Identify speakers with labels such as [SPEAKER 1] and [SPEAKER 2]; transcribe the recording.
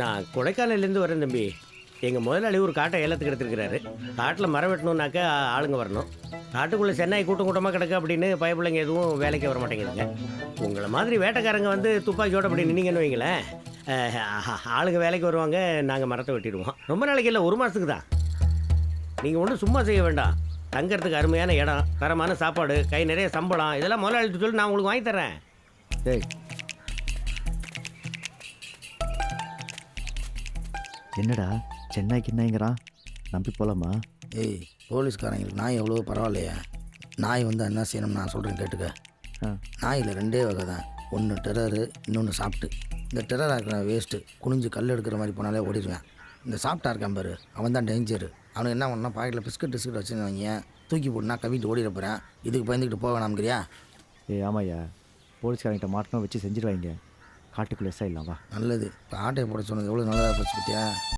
[SPEAKER 1] நான் கொடைக்கானல்லேருந்து வரேன் தம்பி. எங்கள் முதலாளி ஒரு காட்டை ஏலத்துக்கு எடுத்துருக்கிறாரு. காட்டில் மரம் வெட்டணுன்னாக்கா ஆளுங்க வரணும். காட்டுக்குள்ளே சென்னை கூட்டம் கூட்டமாக கிடக்கு அப்படின்னு பயப்பிள்ளைங்க எதுவும் வேலைக்கு வர மாட்டேங்குதுங்க. உங்களை மாதிரி வேட்டைக்காரங்க வந்து துப்பாக்கியோட அப்படி நின்னீங்கன்னு வைங்களேன், ஆளுங்க வேலைக்கு வருவாங்க, நாங்கள் மரத்தை வெட்டிடுவோம். ரொம்ப நாளைக்கு இல்லை, 1 மாதத்துக்கு தான். நீங்கள் ஒன்றும் சும்மா செய்ய வேண்டாம். தங்கறதுக்கு அருமையான இடம், தரமான சாப்பாடு, கை நிறைய சம்பளம், இதெல்லாம் முதலாளிட்டு சொல்லி நான் உங்களுக்கு வாங்கி தரேன்.
[SPEAKER 2] டேய், என்னடா சென்னைக்கு என்னங்கிறான்? நம்பி போகலாமா?
[SPEAKER 3] ஏய், போலீஸ்காரங்களுக்கு நாய் எவ்வளோ பரவாயில்லையா? நாய் வந்து என்ன செய்யணும்னு நான் சொல்கிறேன் கேட்டுக்க. நாயில் 2 வகை தான். ஒன்று டெரரு, இன்னொன்று சாப்பிட்டு. இந்த டெரராக இருக்கிற வேஸ்ட்டு குனிஞ்சு கல் எடுக்கிற மாதிரி போனாலே ஓடிடுவேன். இந்த சாப்பிட்டா இருக்கான் பாரு, அவன் தான் டேஞ்சரு. அவனுக்கு என்ன பண்ணால் பாக்கெட்டில் பிஸ்கட் வச்சுருவாங்க, தூக்கி போட்டுனா கவிட்டு ஓடிட போகிறேன். இதுக்கு பயந்துக்கிட்டு போக வேணாம்ங்கிறியா?
[SPEAKER 2] ஆமாய்யா, போலீஸ்காரங்கிட்ட மாட்டணும் வச்சு செஞ்சிருவாங்க. காட்டுக்குள்ளே இல்லாமா?
[SPEAKER 3] நல்லது. இப்போ ஆட்டையை போட சொன்னது எவ்வளோ நல்லதாக போச்சு பற்றியா?